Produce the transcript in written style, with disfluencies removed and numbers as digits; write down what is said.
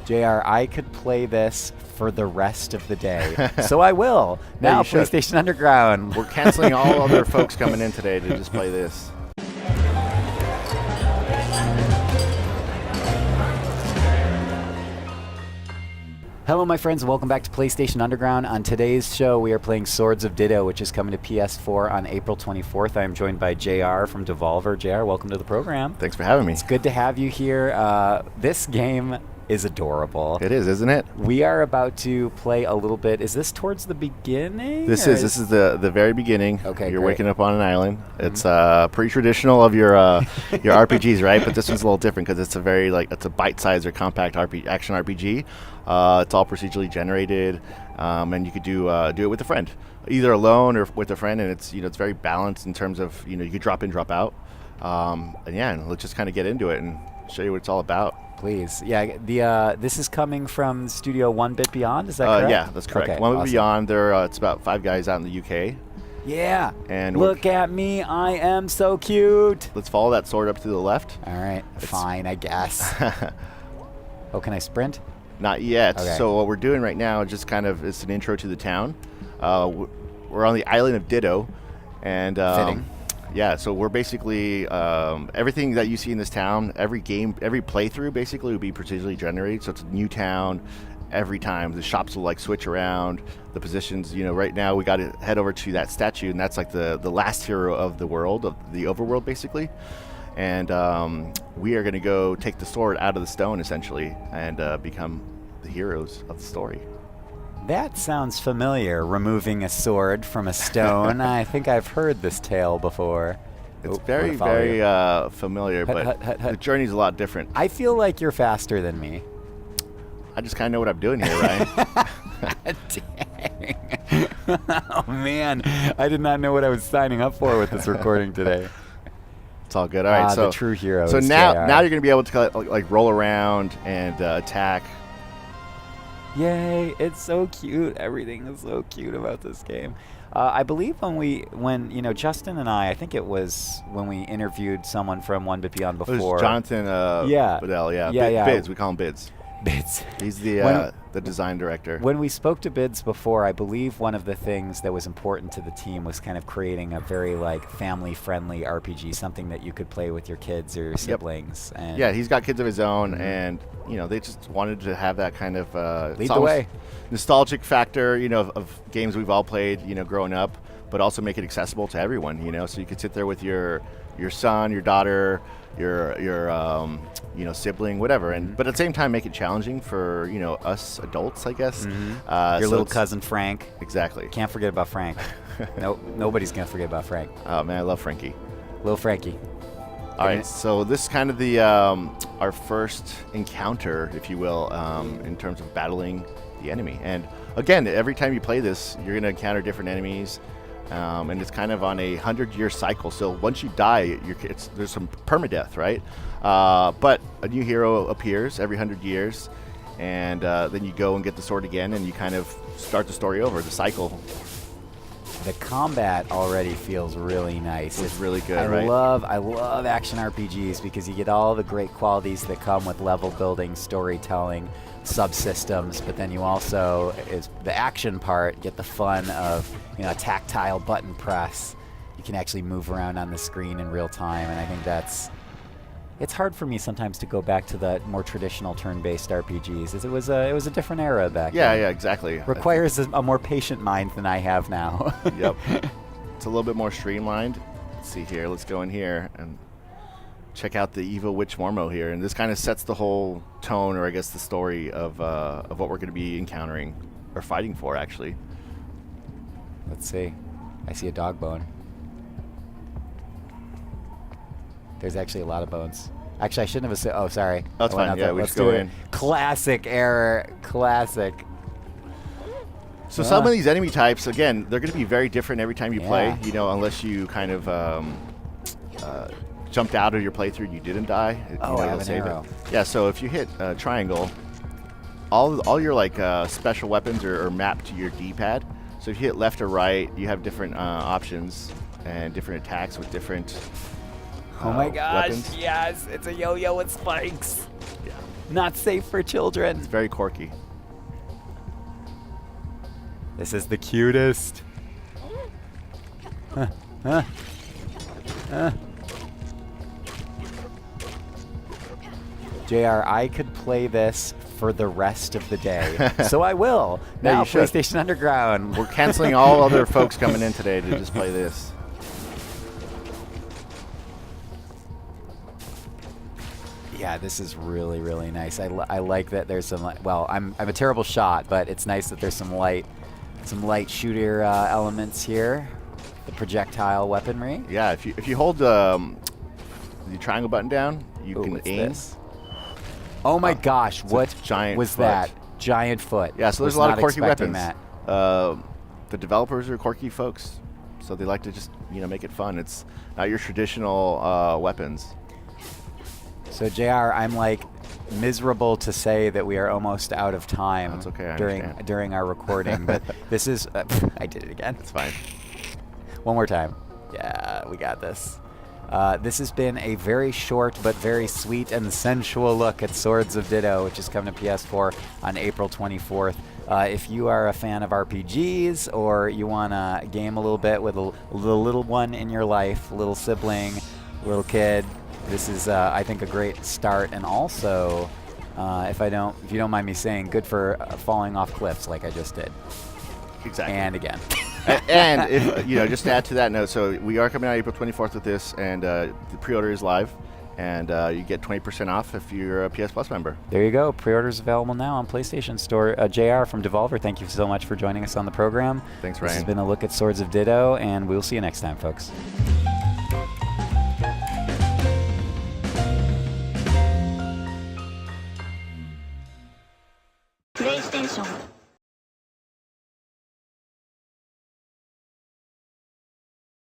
JR, I could play this for the rest of the day. So I will. Now, PlayStation Underground. We're canceling all other folks coming in today to just play this. Hello, my friends. Welcome back to PlayStation Underground. On today's show, we are playing Swords of Ditto, which is coming to PS4 on April 24th. I am joined by JR from Devolver. JR, welcome to the program. Thanks for having me. It's good to have you here. This game is adorable. It is, isn't it? We are about to play a little bit. Is this towards the beginning? This is the very beginning. Okay, You're great. waking up on an island. It's pretty traditional of your RPGs, right? But this one's a little different because it's a bite-sized or compact action RPG. It's all procedurally generated, and you could do it with a friend, either alone or with a friend. And it's very balanced in terms of you could drop in, drop out, and let's just kind of get into it and show you what it's all about. Please. Yeah, this is coming from Studio One Bit Beyond, is that correct? Yeah, that's correct. Okay, One Bit awesome. Beyond, it's about 5 guys out in the UK. Yeah. And look at me, I am so cute. Let's follow that sword up to the left. All right, fine, I guess. Oh, can I sprint? Not yet. Okay. So what we're doing right now is just it's an intro to the town. We're on the island of Ditto, and Fitting. yeah. So we're basically everything that you see in this town. Every playthrough basically would be procedurally generated. So it's a new town every time. The shops will switch around the positions. Right now we got to head over to that statue, and that's the last hero of the world, of the overworld, basically. And we are going to go take the sword out of the stone, essentially, and become the heroes of the story. That sounds familiar, removing a sword from a stone. I think I've heard this tale before. It's very familiar, but the journey's a lot different. I feel like you're faster than me. I just kind of know what I'm doing here, Ryan. Dang. Oh, man. I did not know what I was signing up for with this recording today. It's all good. All right, so the true hero. So is now JR. you're gonna be able to roll around and attack. Yay! It's so cute. Everything is so cute about this game. I believe when Justin and I think it was when we interviewed someone from One Bit Beyond before. It was Jonathan Bedell, yeah. Bids. We call him Bids. Bids. He's the design director. When we spoke to Bids before, I believe one of the things that was important to the team was kind of creating a very family-friendly RPG, something that you could play with your kids or your siblings. Yep. And yeah, he's got kids of his own, and they just wanted to have that kind of lead the way nostalgic factor, of games we've all played, growing up, but also make it accessible to everyone, so you could sit there with your son, your daughter, your sibling, whatever, but at the same time make it challenging for us adults, I guess. Your little cousin Frank. Exactly. Can't forget about Frank. Nope, nobody's gonna forget about Frank. Oh man, I love Frankie. Little Frankie. All right, so this is kind of the our first encounter, if you will, in terms of battling the enemy. And again, every time you play this, you're gonna encounter different enemies. And it's kind of on a 100-year cycle. So once you die, there's some permadeath, right? But a new hero appears every 100 years, and then you go and get the sword again, and you kind of start the story over, the cycle. The combat already feels really nice. It's really good, right? I love action RPGs because you get all the great qualities that come with level building, storytelling, subsystems, but then you also, is the action part, get the fun of a tactile button press. You can actually move around on the screen in real time, and I think it's hard for me sometimes to go back to the more traditional turn-based RPGs, as it was a different era back then. Yeah, exactly. Requires a more patient mind than I have now. Yep. It's a little bit more streamlined. Let's see here. Let's go in here and check out the evil witch Mormo here, and this kind of sets the whole tone, or I guess the story of what we're going to be encountering or fighting for, actually. Let's see. I see a dog bone. There's actually a lot of bones. Actually, I shouldn't have said. Oh, sorry. That's fine. Yeah, we Let's just go in. Classic error. Classic. So some of these enemy types, again, they're going to be very different every time you play. Unless you kind of jumped out of your playthrough and you didn't die. I have an arrow. Yeah. So if you hit triangle, all your special weapons are mapped to your D-pad. So if you hit left or right, you have different options and different attacks with different oh my gosh, weapons. yes, it's a yo-yo with spikes. Yeah. Not safe for children. It's very quirky. This is the cutest. JR, I could play this for the rest of the day. So I will. Yeah, Now, you should. PlayStation Underground. We're canceling all other folks coming in today to just play this. Yeah, this is really, really nice. I like that there's some, well, I'm a terrible shot, but it's nice that there's some light shooter elements here. The projectile weaponry. Yeah, if you hold the triangle button down, you can what's aim. this? Oh my gosh, what giant was foot. that? Giant foot. Yeah, so there's Was a lot not of quirky expecting weapons. that. The developers are quirky folks, so they like to just make it fun. It's not your traditional weapons. So JR, I'm like miserable to say that we are almost out of time. That's okay, I during understand. during our recording, but this is I did it again. It's fine. One more time. Yeah, we got this. This has been a very short but very sweet and sensual look at Swords of Ditto, which is coming to PS4 on April 24th. If you are a fan of RPGs or you want to game a little bit with a little one in your life, a little sibling, little kid, this is, I think, a great start. And also, if you don't mind me saying, good for falling off cliffs like I just did. Exactly. And again. And if just to add to that note, so we are coming out April 24th with this, and the pre-order is live, and you get 20% off if you're a PS Plus member. There you go. Pre-orders available now on PlayStation Store. JR from Devolver, thank you so much for joining us on the program. Thanks, This Ryan. has been a look at Swords of Ditto, and we'll see you next time, folks. PlayStation